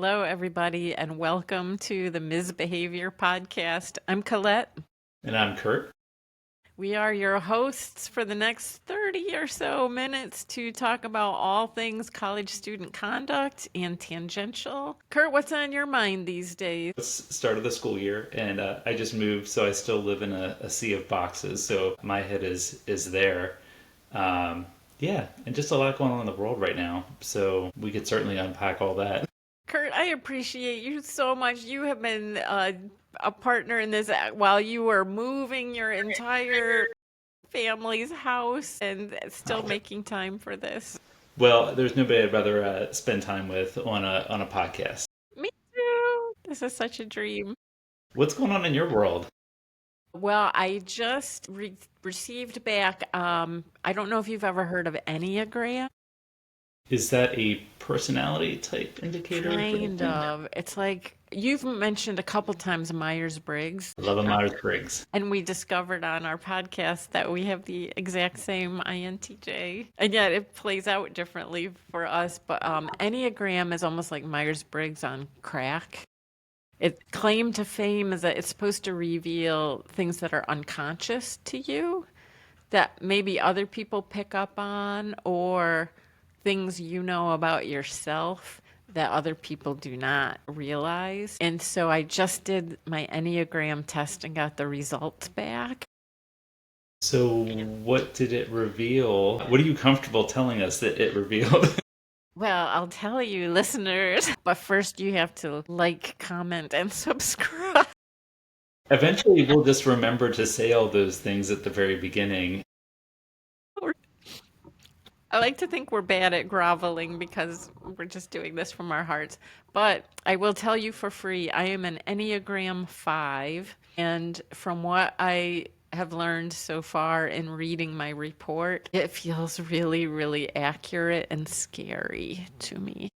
Hello, everybody, and welcome to the Ms. Behavior podcast. I'm Colette. And I'm Kurt. We are your hosts for the next 30 or so minutes to talk about all things college student conduct and tangential. Kurt, what's on your mind these days? It's start of the school year, and I just moved, so I still live in a sea of boxes. So my head is there. Yeah, and just a lot going on in the world right now. So we could certainly unpack all that. Kurt, I appreciate you so much. You have been a partner in this while you were moving your entire family's house and still making time for this. Well, there's nobody I'd rather spend time with on a podcast. Me too. This is such a dream. What's going on in your world? Well, I just received back, I don't know if you've ever heard of Enneagram. Is that a personality type indicator? Kind of. It's like you've mentioned a couple times Myers-Briggs. I love a Myers-Briggs. And we discovered on our podcast that we have the exact same INTJ. And yet it plays out differently for us. But Enneagram is almost like Myers-Briggs on crack. Its claim to fame is that it's supposed to reveal things that are unconscious to you that maybe other people pick up on, or things you know about yourself that other people do not realize. And so I just did my Enneagram test and got the results back. So what did it reveal? What are you comfortable telling us that it revealed? Well, I'll tell you, listeners, but first you have to like, comment, and subscribe. Eventually, we'll just remember to say all those things at the very beginning. I like to think we're bad at groveling because we're just doing this from our hearts. But I will tell you for free, I am an Enneagram 5. And from what I have learned so far in reading my report, it feels really, really accurate and scary to me.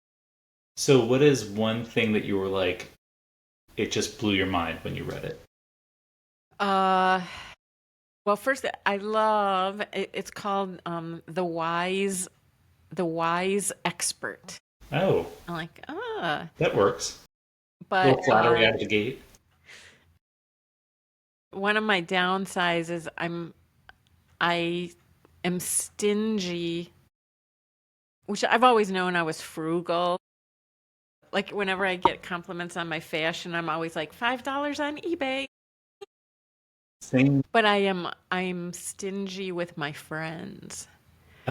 So what is one thing that you were like, it just blew your mind when you read it? Well, first, I love it's called the Wise Expert. Oh, I'm like, that works. But a little flattery out of the gate. One of my downsides is I am stingy, which I've always known I was frugal. Like whenever I get compliments on my fashion, I'm always like $5 on eBay. Same. But I'm stingy with my friends.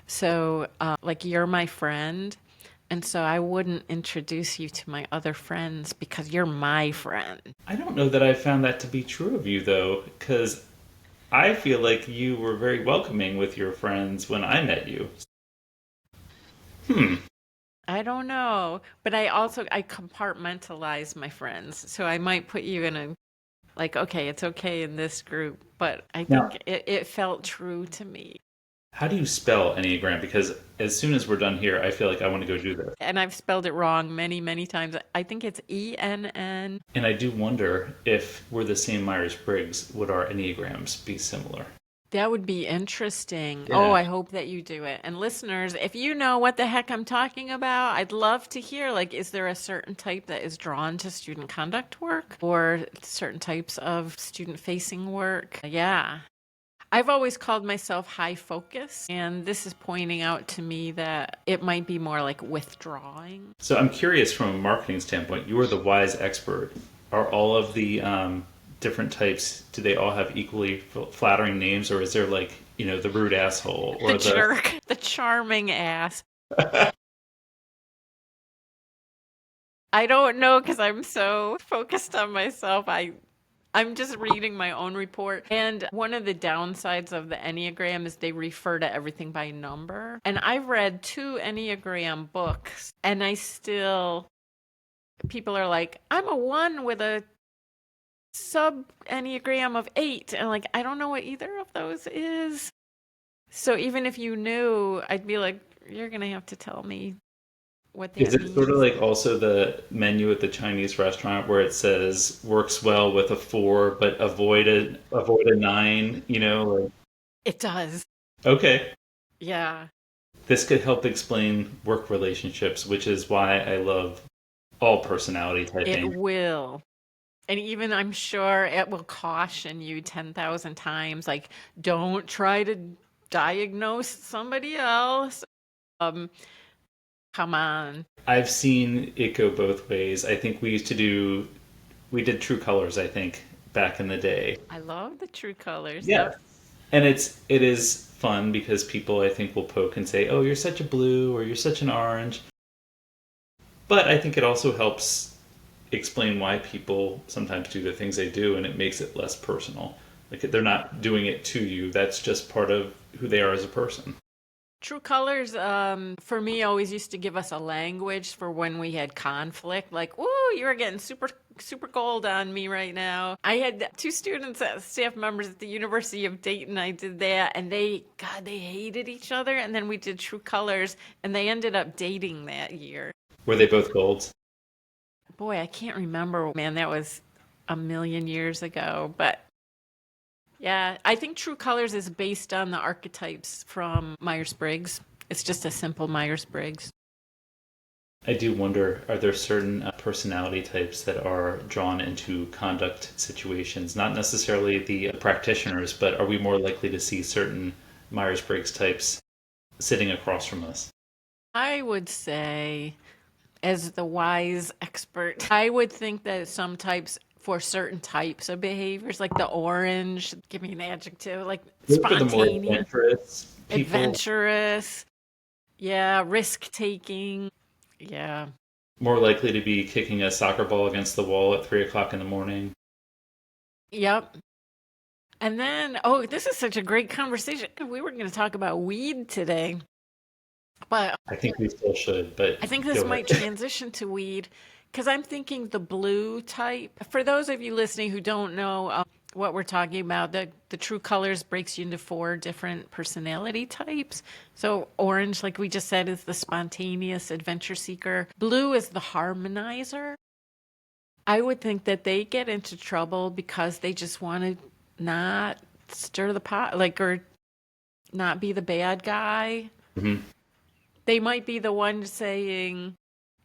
So like you're my friend, and so I wouldn't introduce you to my other friends because you're my friend. I don't know that I found that to be true of you, though, because I feel like you were very welcoming with your friends when I met you. I don't know, but I compartmentalize my friends. So I might put you in a, like, okay, it's okay in this group, but I think it felt true to me. How do you spell Enneagram? Because as soon as we're done here, I feel like I want to go do this. And I've spelled it wrong many, many times. I think it's ENN. And I do wonder if we're the same Myers-Briggs, would our Enneagrams be similar? That would be interesting. Yeah. Oh, I hope that you do it. And listeners, if you know what the heck I'm talking about, I'd love to hear, like, is there a certain type that is drawn to student conduct work or certain types of student-facing work? Yeah. I've always called myself high focus, and this is pointing out to me that it might be more like withdrawing. So I'm curious from a marketing standpoint, you are the wise expert. Are all of the different types, do they all have equally flattering names, or is there like, the rude asshole or the jerk, the charming ass? I don't know because I'm so focused on myself. I'm just reading my own report. And one of the downsides of the Enneagram is they refer to everything by number. And I've read 2 Enneagram books, and people are like, I'm a 1 with a sub Enneagram of 8. And like, I don't know what either of those is. So even if you knew, I'd be like, you're going to have to tell me what that means. Is it means. sort of like also the menu at the Chinese restaurant where it says works well with a 4, but avoid a 9, Like... It does. Okay. Yeah. This could help explain work relationships, which is why I love all personality It typing. will. And even I'm sure it will caution you 10,000 times, like, don't try to diagnose somebody else. Um, Come on. I've seen it go both ways. I think we did True Colors, I think, back in the day. I love the true colors. Yeah. Yep. And it is fun because people I think will poke and say, "Oh, you're such a blue," or "You're such an orange." But I think it also helps explain why people sometimes do the things they do, and it makes it less personal. Like they're not doing it to you. That's just part of who they are as a person. True colors, for me, always used to give us a language for when we had conflict. Like, "Ooh, you're getting super cold on me right now." I had two students, staff members at the University of Dayton. I did that, and they hated each other. And then we did true colors, and they ended up dating that year. Were they both golds? Boy, I can't remember, man. That was a million years ago, but yeah, I think True Colors is based on the archetypes from Myers-Briggs. It's just a simple Myers-Briggs. I do wonder, are there certain personality types that are drawn into conduct situations? Not necessarily the practitioners, but are we more likely to see certain Myers-Briggs types sitting across from us? I would say, as the wise expert, I would think that some types, for certain types of behaviors, like the orange, give me an adjective, like Those are the more spontaneous, adventurous people, adventurous, yeah, risk taking, yeah. more likely to be kicking a soccer ball against the wall at 3 o'clock in the morning. Yep. And then, oh, this is such a great conversation. We were going to talk about weed today, but I think we still should, but I think this go might ahead. transition to weed because I'm thinking the blue type. For those of you listening who don't know what we're talking about, the True Colors breaks you into four different personality types. So orange, like we just said, is the spontaneous adventure seeker. Blue is the harmonizer. I would think that they get into trouble because they just want to not stir the pot, like, or not be the bad guy. Hmm. They might be the one saying,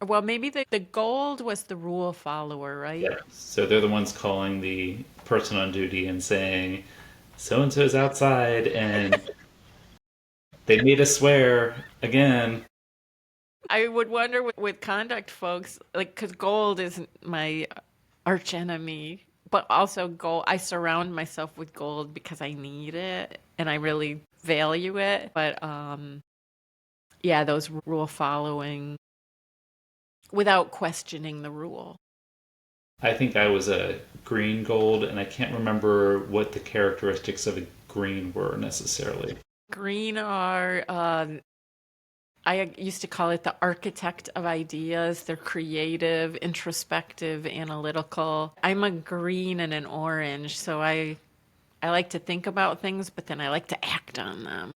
well, maybe the gold was the rule follower, right? Yeah. So they're the ones calling the person on duty and saying, so and so's outside and they made us swear again. I would wonder with conduct folks, like, because gold is my arch enemy, but also gold, I surround myself with gold because I need it and I really value it. But yeah, those rule following without questioning the rule. I think I was a green gold, and I can't remember what the characteristics of a green were necessarily. Green are, I used to call it the architect of ideas. They're creative, introspective, analytical. I'm a green and an orange, so I like to think about things, but then I like to act on them.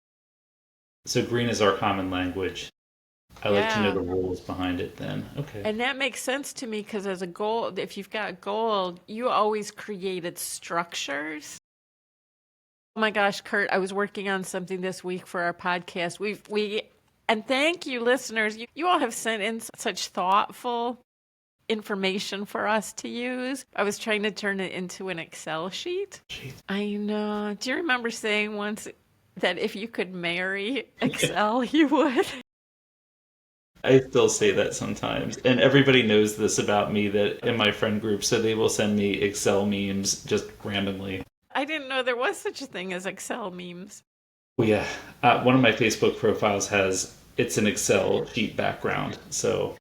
So green is our common language. I like to know Yeah. the rules behind it then. Okay. And that makes sense to me because as a gold, if you've got gold, you always created structures. Oh my gosh, Kurt, I was working on something this week for our podcast. And thank you, listeners. You all have sent in such thoughtful information for us to use. I was trying to turn it into an Excel sheet. Jeez. I know. Do you remember saying once that if you could marry Excel, you would? I still say that sometimes. And everybody knows this about me that in my friend group, so they will send me Excel memes just randomly. I didn't know there was such a thing as Excel memes. Oh, yeah. One of my Facebook profiles has it's an Excel sheet background, so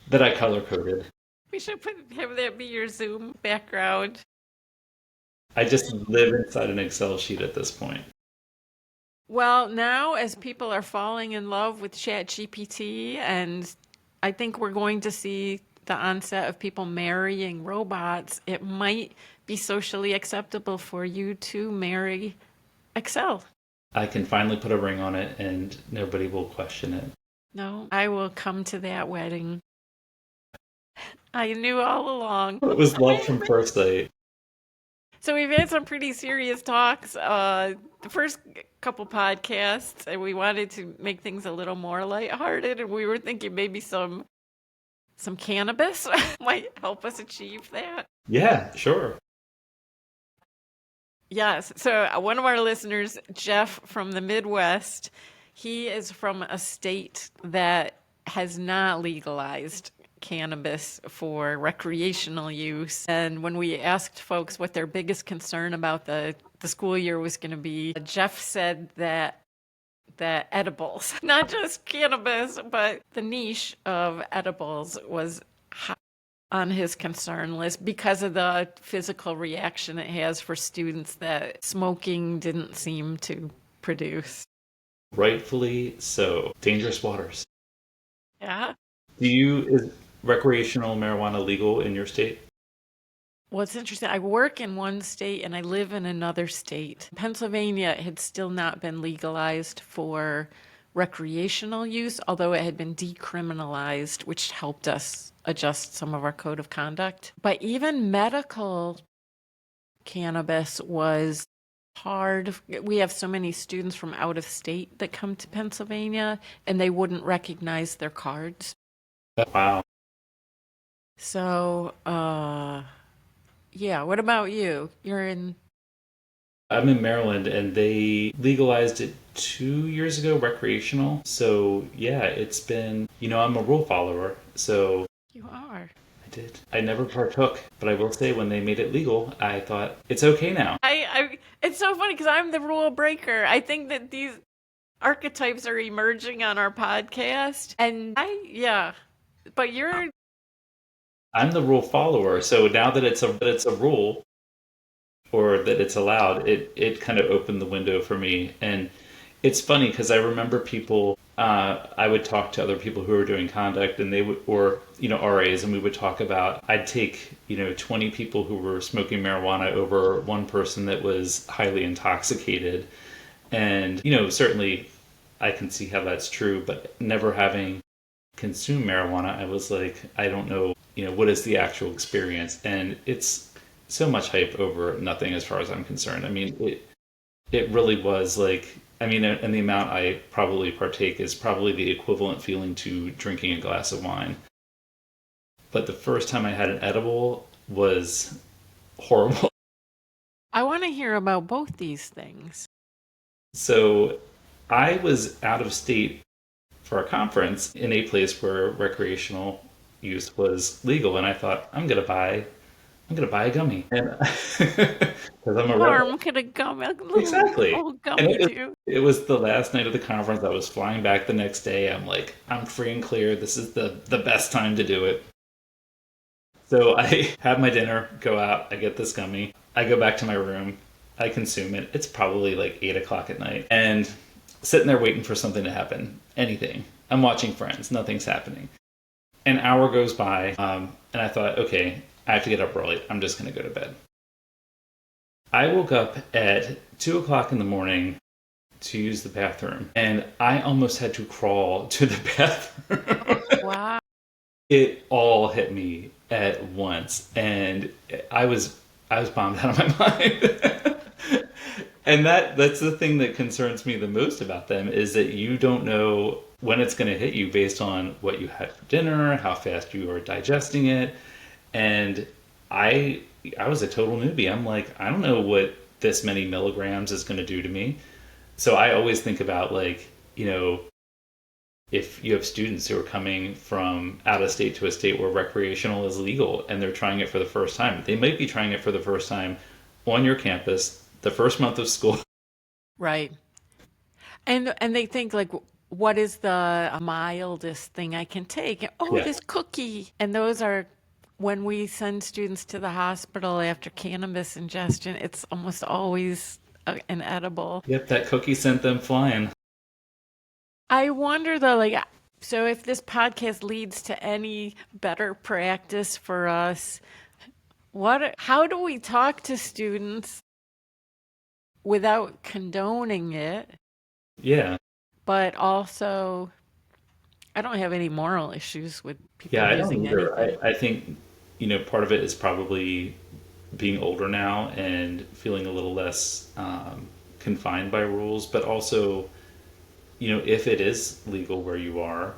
that I color coded. We should have that be your Zoom background. I just live inside an Excel sheet at this point. Well, now as people are falling in love with ChatGPT, and I think we're going to see the onset of people marrying robots, it might be socially acceptable for you to marry Excel. I can finally put a ring on it and nobody will question it. No, I will come to that wedding. I knew all along. It was love from first sight. So we've had some pretty serious talks. The first couple podcasts, and we wanted to make things a little more lighthearted, and we were thinking maybe some some cannabis might help us achieve that. Yeah, sure. Yes. So one of our listeners, Jeff from the Midwest, he is from a state that has not legalized cannabis for recreational use. And when we asked folks what their biggest concern about the school year was going to be, Jeff said that edibles, not just cannabis, but the niche of edibles was on his concern list because of the physical reaction it has for students that smoking didn't seem to produce. Rightfully so. Dangerous waters. Yeah. Is recreational marijuana legal in your state? Well, it's interesting. I work in one state and I live in another state. Pennsylvania had still not been legalized for recreational use, although it had been decriminalized, which helped us adjust some of our code of conduct. But even medical cannabis was hard. We have so many students from out of state that come to Pennsylvania and they wouldn't recognize their cards. Wow. So, yeah, what about you? I'm in Maryland and they legalized it 2 years ago, recreational. So yeah, it's been, I'm a rule follower. So You are. I did. I never partook, but I will say when they made it legal, I thought it's okay now. It's so funny because I'm the rule breaker. I think that these archetypes are emerging on our podcast, and but I'm the rule follower. So now that it's a rule or that it's allowed, it kind of opened the window for me. And it's funny because I remember people, I would talk to other people who were doing conduct and they would, or, RAs, and we would talk about, I'd take, 20 people who were smoking marijuana over one person that was highly intoxicated. And, certainly I can see how that's true, but never having consumed marijuana, I was like, I don't know, what is the actual experience? And it's so much hype over nothing as far as I'm concerned. I mean, it really was like, and the amount I probably partake is probably the equivalent feeling to drinking a glass of wine. But the first time I had an edible was horrible. I want to hear about both these things. So I was out of state for a conference in a place where recreational use was legal, and I thought, I'm gonna buy a gummy, and because I'm a rebel. Could a gummy, Exactly. gummy And it was the last night of the conference. I was flying back the next day. I'm like, I'm free and clear. This is the best time to do it. So I have my dinner, go out, I get this gummy, I go back to my room, I consume it. It's probably like 8 o'clock at night, and sitting there waiting for something to happen. Anything. I'm watching Friends. Nothing's happening. An hour goes by, and I thought, okay, I have to get up early. I'm just going to go to bed. I woke up at 2 o'clock in the morning to use the bathroom, and I almost had to crawl to the bathroom. Wow. It all hit me at once, and I was bombed out of my mind. And that's the thing that concerns me the most about them, is that you don't know when it's going to hit you based on what you had for dinner, how fast you are digesting it. And I was a total newbie. I'm like, I don't know what this many milligrams is going to do to me. So I always think about, like, if you have students who are coming from out of state to a state where recreational is legal and they're trying it for the first time, they might be trying it for the first time on your campus, the first month of school. Right. And they think, like, what is the mildest thing I can take? Oh, Yeah. this cookie. And those are, when we send students to the hospital after cannabis ingestion, it's almost always an edible. Yep, that cookie sent them flying. I wonder though, like, so if this podcast leads to any better practice for us, how do we talk to students without condoning it? Yeah. But also, I don't have any moral issues with people Yeah, I don't using either. anything. I think, part of it is probably being older now and feeling a little less confined by rules, but also, if it is legal where you are,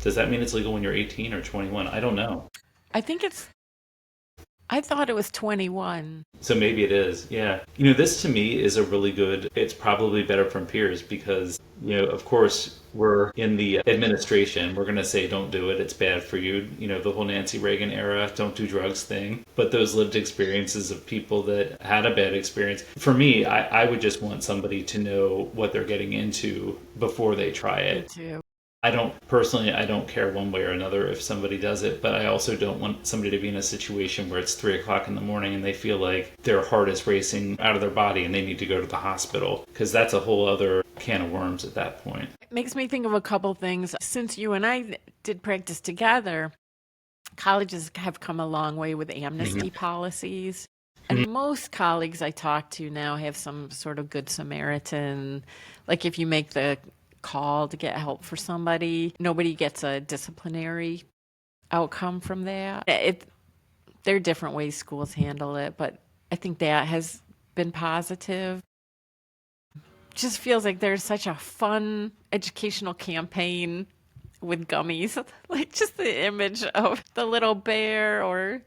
Does that mean it's legal when you're 18 or 21? I don't know. I thought it was 21. So maybe it is, yeah. This to me is a really good, it's probably better from peers because, of course, we're in the administration. We're going to say, don't do it. It's bad for you. The whole Nancy Reagan era, don't do drugs thing. But those lived experiences of people that had a bad experience, for me, I would just want somebody to know what they're getting into before they try it. Me too. I don't care one way or another if somebody does it, but I also don't want somebody to be in a situation where it's 3 o'clock in the morning and they feel like their heart is racing out of their body and they need to go to the hospital, because that's a whole other can of worms at that point. It makes me think of a couple things. Since you and I did practice together, colleges have come a long way with amnesty policies. And most colleagues I talk to now have some sort of good Samaritan, like if you make the call to get help for somebody, nobody gets a disciplinary outcome from that. There are different ways schools handle it, but I think that has been positive. Just feels like there's such a fun educational campaign with gummies, like just the image of the little bear or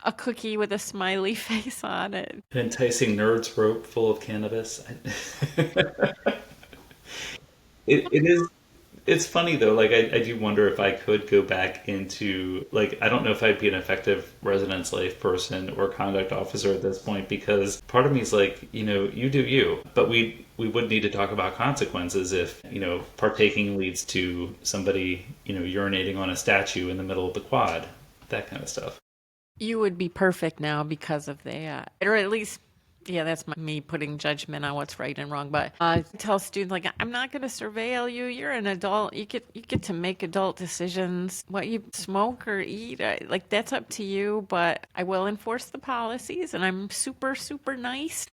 a cookie with a smiley face on it. An enticing nerd's rope full of cannabis. It is. It's funny though. Like I do wonder if I could go back into, like, I don't know if I'd be an effective residence life person or conduct officer at this point, because part of me is like, you do you, but we would need to talk about consequences if partaking leads to somebody urinating on a statue in the middle of the quad, that kind of stuff. You would be perfect now because of that, or at least. Yeah, that's me putting judgment on what's right and wrong. But I tell students, like, I'm not going to surveil you. You're an adult. You get to make adult decisions. What you smoke or eat, like, that's up to you. But I will enforce the policies, and I'm super, super nice.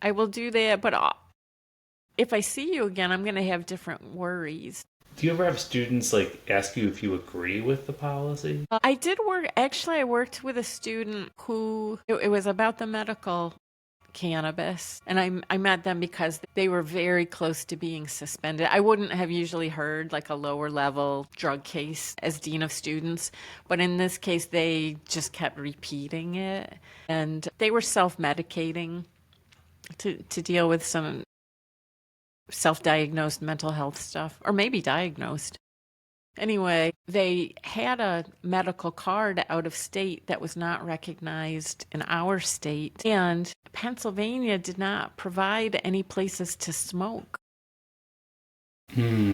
I will do that. But if I see you again, I'm going to have different worries. Do you ever have students like ask you if you agree with the policy? I did work, actually, I worked with a student who, it was about the medical cannabis, and I met them because they were very close to being suspended. I wouldn't have usually heard like a lower level drug case as dean of students, but in this case, they just kept repeating it, and they were self-medicating to deal with some self-diagnosed mental health stuff, or maybe diagnosed. Anyway, they had a medical card out of state that was not recognized in our state, and Pennsylvania did not provide any places to smoke. And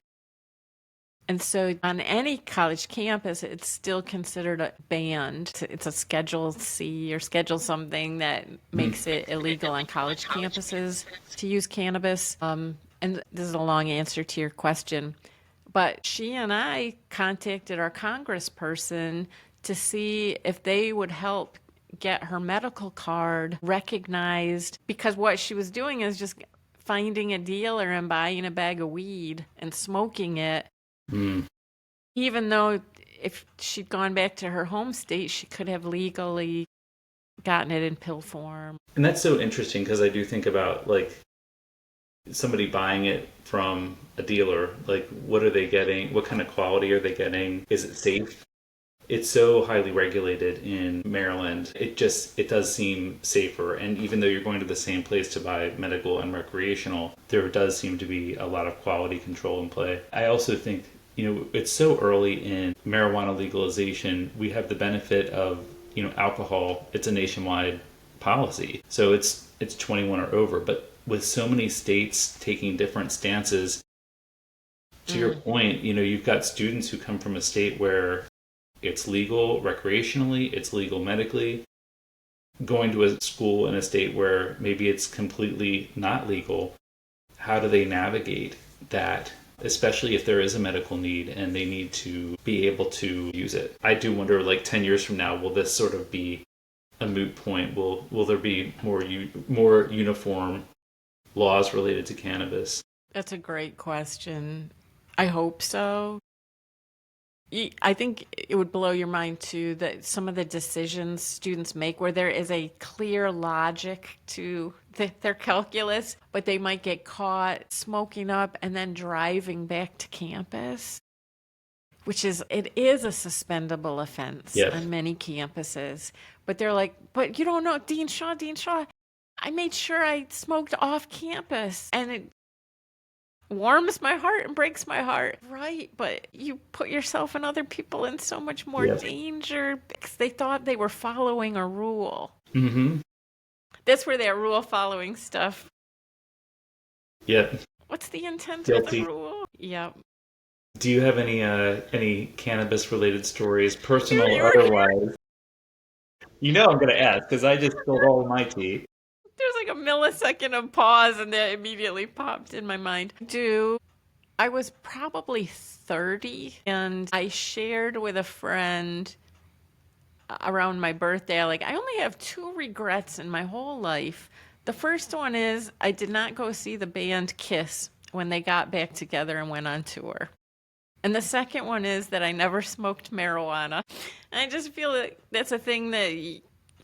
so on any college campus, it's still considered a banned. It's a Schedule C or Schedule something that makes it illegal on college campuses to use cannabis. And this is a long answer to your question, but she and I contacted our congressperson to see if they would help get her medical card recognized, because what she was doing is just finding a dealer and buying a bag of weed and smoking it. Even though if she'd gone back to her home state, she could have legally gotten it in pill form. And that's so interesting, because I do think about, like, somebody buying it from a dealer, like, what are they getting? What kind of quality are they getting? Is it safe? It's so highly regulated in Maryland. It does seem safer. And even though you're going to the same place to buy medical and recreational, there does seem to be a lot of quality control in play. I also think, it's so early in marijuana legalization. We have the benefit of, alcohol. It's a nationwide policy. So it's 21 or over, but with so many states taking different stances, to your point, you've got students who come from a state where it's legal recreationally, it's legal medically, going to a school in a state where maybe it's completely not legal. How do they navigate that, especially if there is a medical need and they need to be able to use it? I do wonder, like, 10 years from now, will this sort of be a moot point? Will there be more uniform laws related to cannabis? That's a great question. I hope so. I think it would blow your mind too that some of the decisions students make where there is a clear logic to their calculus, but they might get caught smoking up and then driving back to campus. it is a suspendable offense Yes. on many campuses. But they're like, but you don't know, Dean Shaw, I made sure I smoked off campus, and it warms my heart and breaks my heart. Right, but you put yourself and other people in so much more Yep. danger because they thought they were following a rule. Mm-hmm. That's where that rule following stuff. Yep. What's the intent Guilty. of the rule? Yep. Do you have any cannabis related stories, personal You or were- otherwise? You know I'm gonna ask because I just spilled all of my tea. There's like a millisecond of pause, and that immediately popped in my mind. I was probably 30, and I shared with a friend around my birthday, like, I only have 2 regrets in my whole life. The first one is I did not go see the band Kiss when they got back together and went on tour. And the second one is that I never smoked marijuana. And I just feel that that's a thing that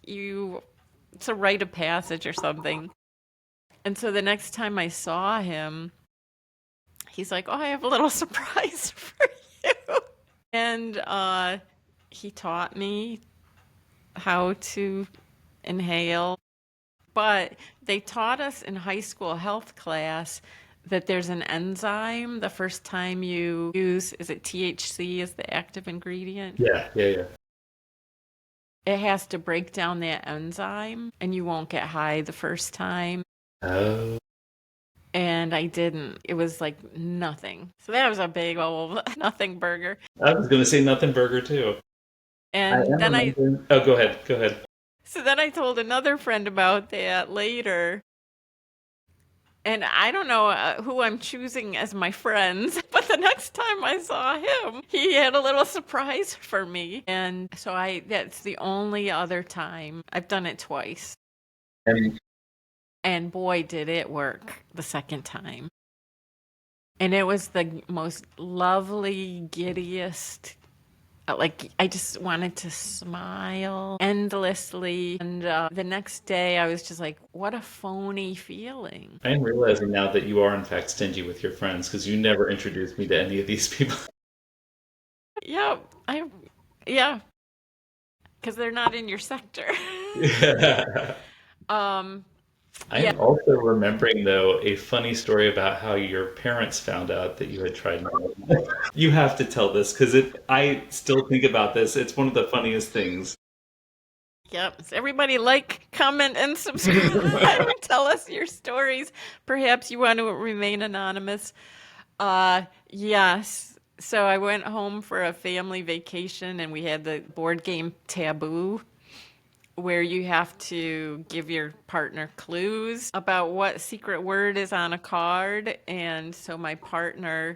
it's a rite of passage or something. And so the next time I saw him, he's like, "Oh, I have a little surprise for you." And he taught me how to inhale. But they taught us in high school health class that there's an enzyme the first time you use, is it THC is the active ingredient? Yeah. It has to break down that enzyme and you won't get high the first time. Oh. And I didn't. It was like nothing. So that was a big old nothing burger. I was gonna say nothing burger too. And then Oh, go ahead. Go ahead. so then I told another friend about that later. And I don't know who I'm choosing as my friends, but the next time I saw him, he had a little surprise for me. And so that's the only other time. I've done it twice. And boy, did it work the second time. And it was the most lovely, giddiest. Like, I just wanted to smile endlessly. And the next day, I was just like, what a phony feeling. I am realizing now that you are, in fact, stingy with your friends because you never introduced me to any of these people. Yeah, yeah, because they're not in your sector. I'm Yeah. also remembering, though, a funny story about how your parents found out that you had tried marijuana. You have to tell this because I still think about this. It's one of the funniest things. Yep. So everybody like, comment, and subscribe. Tell us your stories. Perhaps you want to remain anonymous. Yes. So I went home for a family vacation and we had the board game Taboo, where you have to give your partner clues about what secret word is on a card. And so my partner,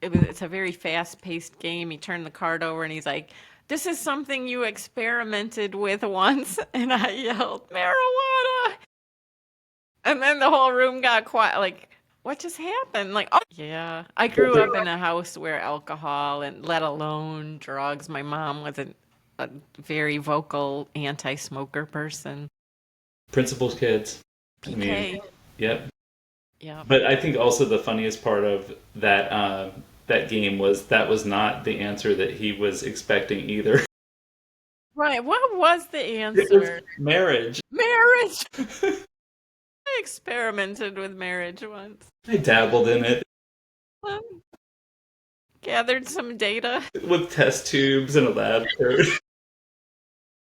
it's a very fast-paced game. He turned the card over and he's like, "This is something you experimented with once." And I yelled, "Marijuana!" And then the whole room got quiet, like, what just happened? Like, oh, yeah. I grew up in a house where alcohol and let alone drugs, my mom wasn't a very vocal anti-smoker person. Principal's kids. PK. I mean, yep. Yeah. But I think also the funniest part of that game was that was not the answer that he was expecting either. Right. What was the It was answer? marriage. Marriage. I experimented with marriage once. I dabbled in it Gathered some data. with test tubes and a lab coat.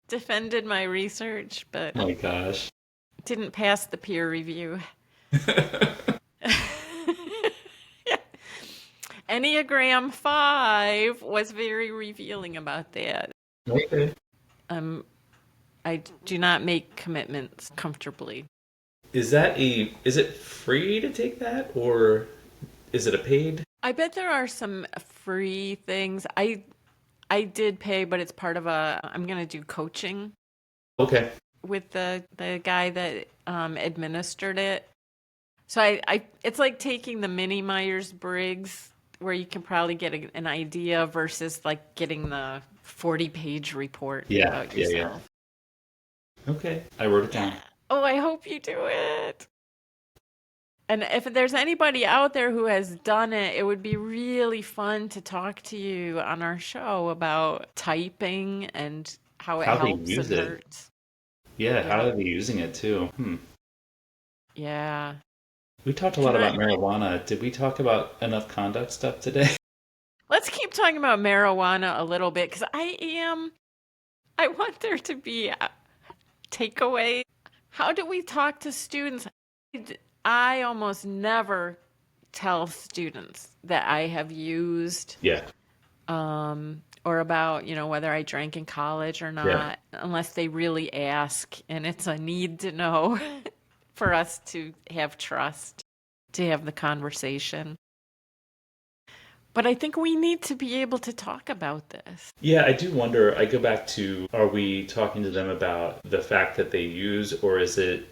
Defended my research, but Oh my gosh. didn't pass the peer review. Enneagram 5 was very revealing about that. Okay. I do not make commitments comfortably. Is it free to take that or is it a paid? I bet there are some free things. I did pay, but it's part of I'm going to do coaching Okay. with the guy that administered it. So it's like taking the mini Myers-Briggs, where you can probably get an idea versus like getting the 40-page report about yourself. Okay. I wrote it down. Oh, I hope you do it. And if there's anybody out there who has done it, it would be really fun to talk to you on our show about typing and how it How they helps use and it. hurts. Yeah, how Yeah. are they using it too? Yeah. We talked a lot Can about I marijuana. Did we talk about enough conduct stuff today? let's keep talking about marijuana a little bit because I want there to be a takeaway. How do we talk to students? I almost never tell students that I have used Yeah, or about, whether I drank in college or yeah. not, unless they really ask. And it's a need to know for us to have trust, to have the conversation. But I think we need to be able to talk about this. Yeah, I do wonder. I go back to, are we talking to them about the fact that they use, or is it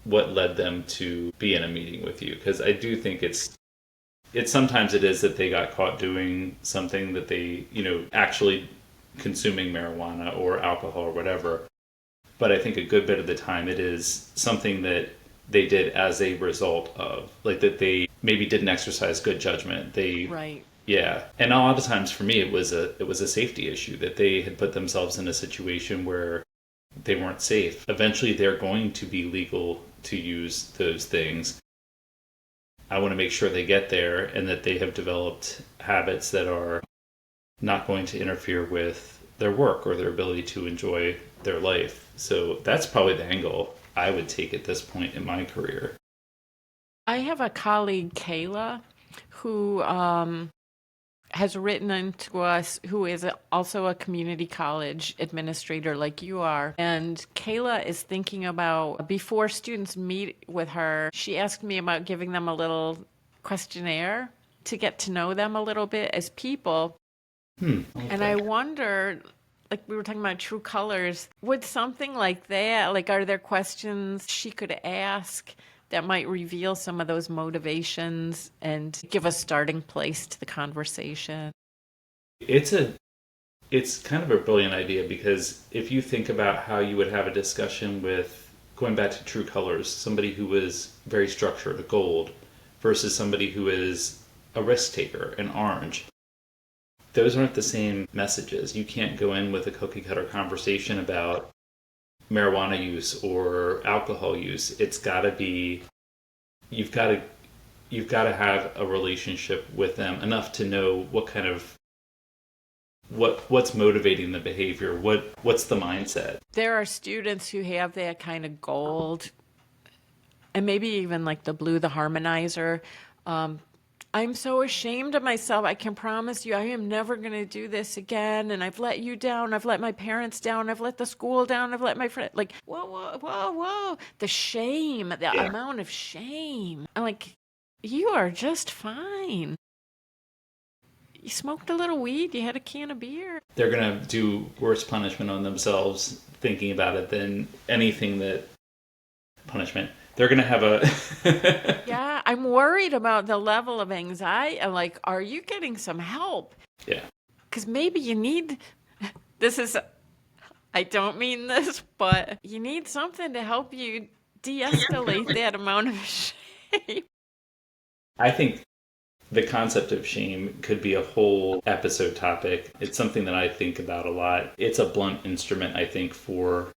what led them to be in a meeting with you? Because I do think it's sometimes it is that they got caught doing something that they, actually consuming marijuana or alcohol or whatever. But I think a good bit of the time it is something that they did as a result of, like, that they maybe didn't exercise good judgment. They, Right. yeah. And a lot of times for me it was a safety issue that they had put themselves in a situation where they weren't safe. Eventually they're going to be legal to use those things. I want to make sure they get there and that they have developed habits that are not going to interfere with their work or their ability to enjoy their life. So that's probably the angle I would take at this point in my career. I have a colleague, Kayla, who has written into us, who is also a community college administrator like you are. And Kayla is thinking about, before students meet with her, she asked me about giving them a little questionnaire to get to know them a little bit as people. And I Okay. wonder, like we were talking about true colors, would something like that, like are there questions she could ask that might reveal some of those motivations and give a starting place to the conversation? It's a it's kind of a brilliant idea because if you think about how you would have a discussion with, going back to true colors, somebody who is very structured, a gold, versus somebody who is a risk taker, an orange, those aren't the same messages. You can't go in with a cookie cutter conversation about marijuana use or alcohol use. It's got to be, you've got to have a relationship with them enough to know what kind of what's motivating the behavior, what's the mindset. There are students who have that kind of gold and maybe even like the blue, the harmonizer. Um, I'm so ashamed of myself. I can promise you, I am never going to do this again. And I've let you down. I've let my parents down. I've let the school down. I've let my friend, like, whoa, whoa, whoa, whoa. The shame, the Yeah. amount of shame. I'm like, you are just fine. You smoked a little weed. You had a can of beer. They're going to do worse punishment on themselves thinking about it than anything that punishment. They're going to have a Yeah, I'm worried about the level of anxiety. I'm like, are you getting some help? yeah. Because maybe you need, this is, I don't mean this, but you need something to help you de escalate that amount of shame. I think the concept of shame could be a whole episode topic. It's something that I think about a lot. It's a blunt instrument, I think, for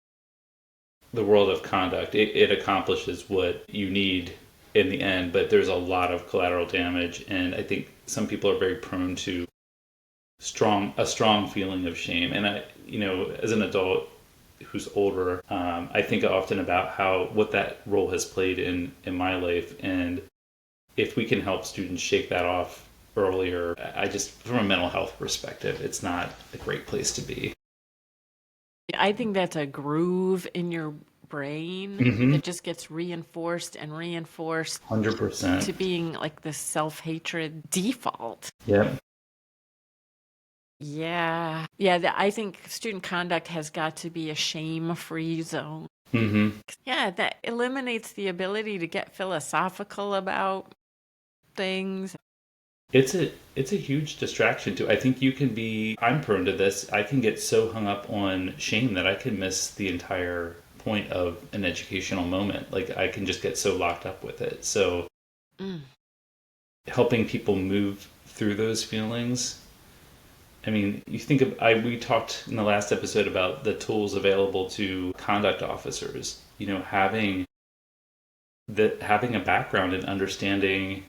the world of conduct. It accomplishes what you need in the end, but there's a lot of collateral damage, and I think some people are very prone to a strong feeling of shame. And I, as an adult who's older, I think often about what that role has played in my life, and if we can help students shake that off earlier, I just, from a mental health perspective, it's not a great place to be. I think that's a groove in your brain Mm-hmm. that just gets reinforced and reinforced 100%. to being like this self hatred default. Yep. Yeah. Yeah. I think student conduct has got to be a shame free zone. Mm-hmm. Yeah. That eliminates the ability to get philosophical about things. It's a huge distraction too. I think I'm prone to this. I can get so hung up on shame that I can miss the entire point of an educational moment. Like I can just get so locked up with it. So Mm. helping people move through those feelings. I mean, you think of, we talked in the last episode about the tools available to conduct officers. You know, having a background in understanding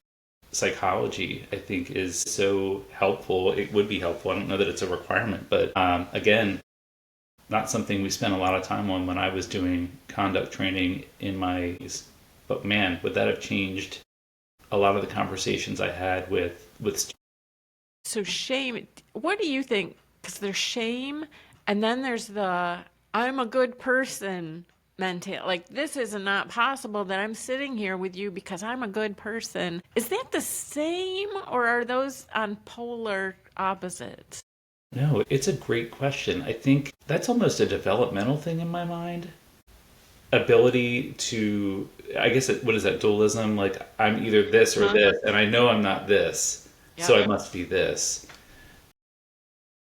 psychology, I think, is so helpful. It would be helpful. I don't know that it's a requirement, but again, not something we spent a lot of time on when I was doing conduct training in my. But man, would that have changed a lot of the conversations I had with students. So shame, what do you think? Because there's shame, and then there's the I'm a good person mentality. Like, this is not possible that I'm sitting here with you because I'm a good person. Is that the same, or are those on polar opposites? No, it's a great question. I think that's almost a developmental thing in my mind. Ability to, I guess, what is that, dualism? Like, I'm either this or this, and I know I'm not this, so I must be this.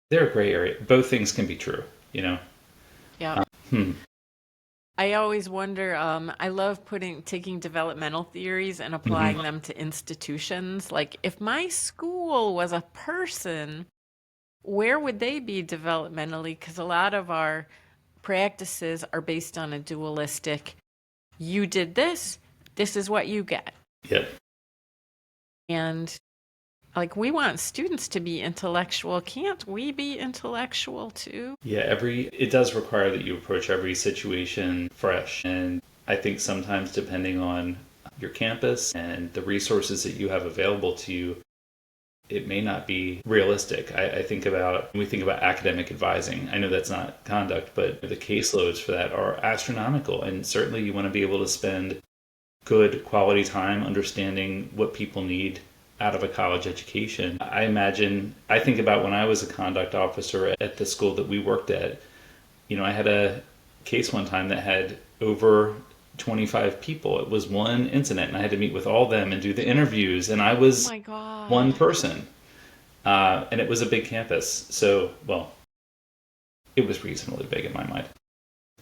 They're a gray area. Both things can be true, you know? Yeah. I always wonder, I love taking developmental theories and applying them to institutions. Like, if my school was a person, where would they be developmentally? Because a lot of our practices are based on a dualistic, you did this, this is what you get. Yep. And like, we want students to be intellectual. Can't we be intellectual too? Yeah, it does require that you approach every situation fresh. And I think sometimes, depending on your campus and the resources that you have available to you, it may not be realistic. I think about, when we think about academic advising, I know that's not conduct, but the caseloads for that are astronomical. And certainly you want to be able to spend good quality time understanding what people need out of a college education. I think about when I was a conduct officer at the school that we worked at. You know, I had a case one time that had over 25 people. It was one incident, and I had to meet with all of them and do the interviews, and I was one person. And it was a big campus. So, well, it was reasonably big in my mind.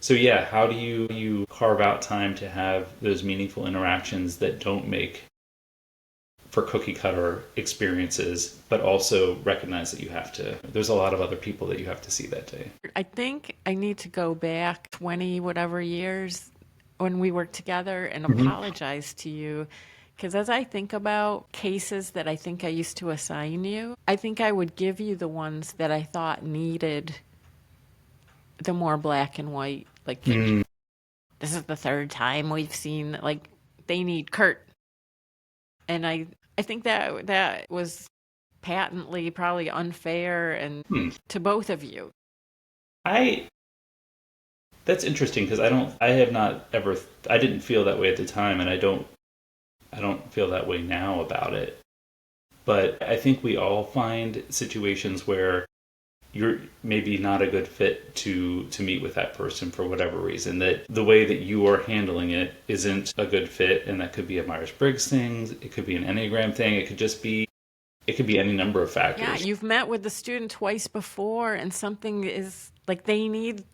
So yeah, how do you carve out time to have those meaningful interactions that don't make for cookie cutter experiences, but also recognize that there's a lot of other people that you have to see that day. I think I need to go back 20 whatever years when we worked together and apologize to you. Because as I think about cases that I think I used to assign you, I think I would give you the ones that I thought needed the more black and white. Like, this is the third time we've seen, like, they need Kurt. And I think that was patently probably unfair and to both of you. That's interesting, because I didn't feel that way at the time, and I don't feel that way now about it. But I think we all find situations where you're maybe not a good fit to meet with that person for whatever reason, that the way that you are handling it isn't a good fit. And that could be a Myers-Briggs thing. It could be an Enneagram thing. It could be any number of factors. Yeah, you've met with the student twice before, and something is like they need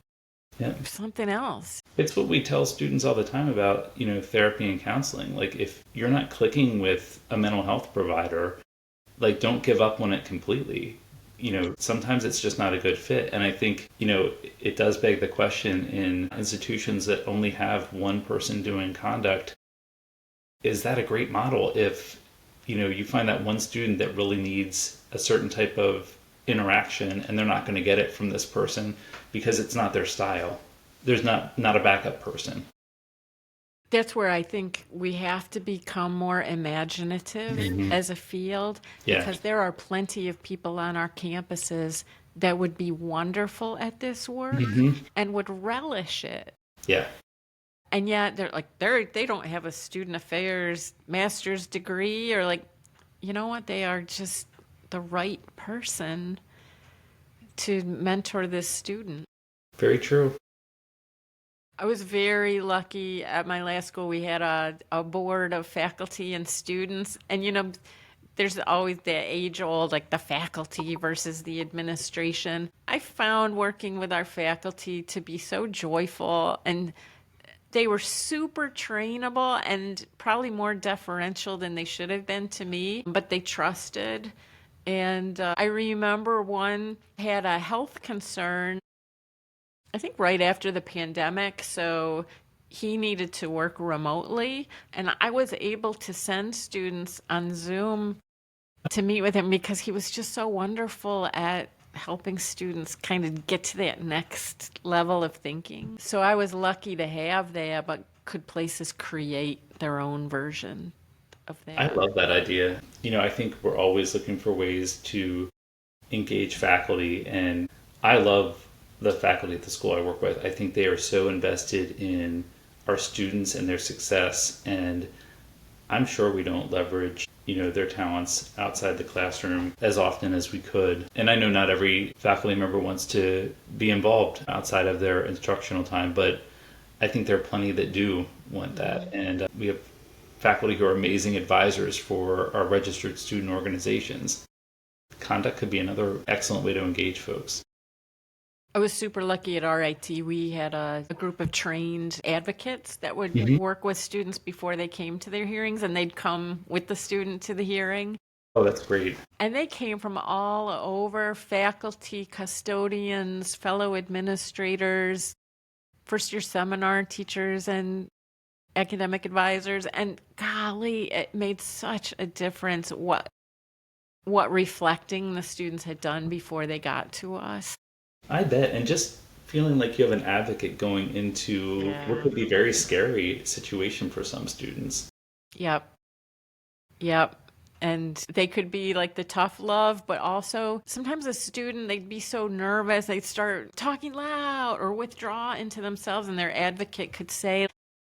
something else. It's what we tell students all the time about, you know, therapy and counseling. Like, if you're not clicking with a mental health provider, like, don't give up on it completely. You know, sometimes it's just not a good fit. And I think, you know, it does beg the question in institutions that only have one person doing conduct, is that a great model if, you know, you find that one student that really needs a certain type of interaction and they're not going to get it from this person because it's not their style. There's not a backup person. That's where I think we have to become more imaginative as a field, because there are plenty of people on our campuses that would be wonderful at this work and would relish it. Yeah. And yet they don't have a student affairs master's degree, or like, you know what, they are just the right person to mentor this student. Very true. I was very lucky at my last school. We had a board of faculty and students. And, you know, there's always the age-old, like, the faculty versus the administration. I found working with our faculty to be so joyful. And They were super trainable and probably more deferential than they should have been to me, but they trusted. And I remember one had a health concern, I think right after the pandemic, so he needed to work remotely. And I was able to send students on Zoom to meet with him because he was just so wonderful at helping students kind of get to that next level of thinking. So I was lucky to have that, but could places create their own version of that? I love that idea. I think we're always looking for ways to engage faculty, and I love the faculty at the school I work with. I think they are so invested in our students and their success, and I'm sure we don't leverage their talents outside the classroom as often as we could. And I know not every faculty member wants to be involved outside of their instructional time, but I think there are plenty that do want that. And we have faculty who are amazing advisors for our registered student organizations. Conduct could be another excellent way to engage folks. I was super lucky at RIT. We had a group of trained advocates that would work with students before they came to their hearings, and they'd come with the student to the hearing. Oh, that's great. And they came from all over, faculty, custodians, fellow administrators, first-year seminar teachers, and academic advisors. And golly, it made such a difference what reflecting the students had done before they got to us. I bet. And just feeling like you have an advocate going into what could be a very scary situation for some students. Yep. And they could be like the tough love, but also sometimes a student, they'd be so nervous, they'd start talking loud or withdraw into themselves, and their advocate could say,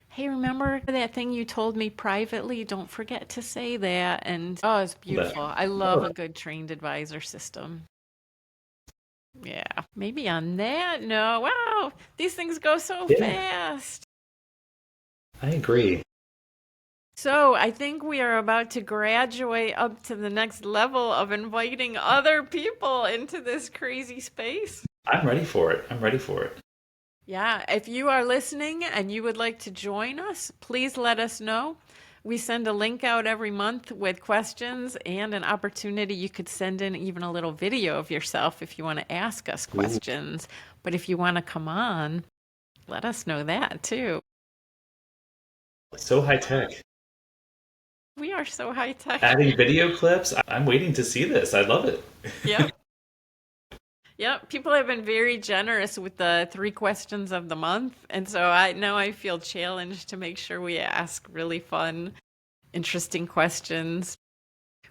hey, remember that thing you told me privately? Don't forget to say that. And it's beautiful. I love a good trained advisor system. Yeah, maybe on that note, wow, these things go so fast. I agree. So I think we are about to graduate up to the next level of inviting other people into this crazy space. I'm ready for it. Yeah, if you are listening and you would like to join us, please let us know. We send a link out every month with questions and an opportunity. You could send in even a little video of yourself if you want to ask us questions. But if you want to come on, let us know that too. So high tech. We are so high tech. Adding video clips. I'm waiting to see this. I love it. Yep. People have been very generous with the 3 questions of the month. And so I feel challenged to make sure we ask really fun, interesting questions.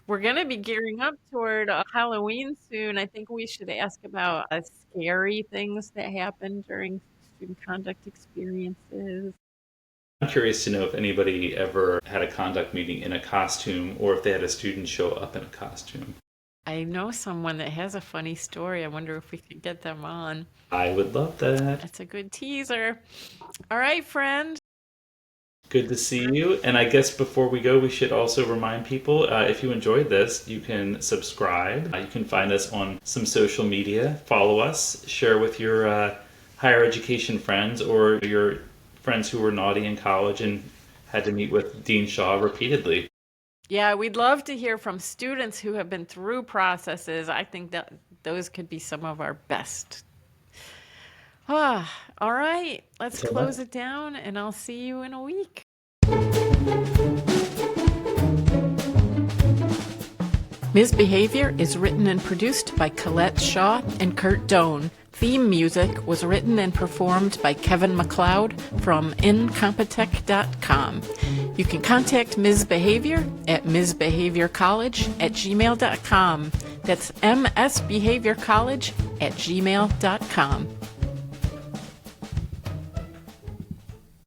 We're going to be gearing up toward Halloween soon. I think we should ask about scary things that happen during student conduct experiences. I'm curious to know if anybody ever had a conduct meeting in a costume or if they had a student show up in a costume. I know someone that has a funny story. I wonder if we could get them on. I would love that. That's a good teaser. All right, friend. Good to see you. And I guess before we go, we should also remind people, if you enjoyed this, you can subscribe. You can find us on some social media. Follow us. Share with your higher education friends or your friends who were naughty in college and had to meet with Dean Shaw repeatedly. Yeah, we'd love to hear from students who have been through processes. I think that those could be some of our best. All right, let's close it down, and I'll see you in a week. Misbehavior is written and produced by Colette Shaw and Kurt Doan. Theme music was written and performed by Kevin MacLeod from incompetech.com. You can contact Ms. Behavior at msbehaviorcollege@gmail.com. That's msbehaviorcollege@gmail.com.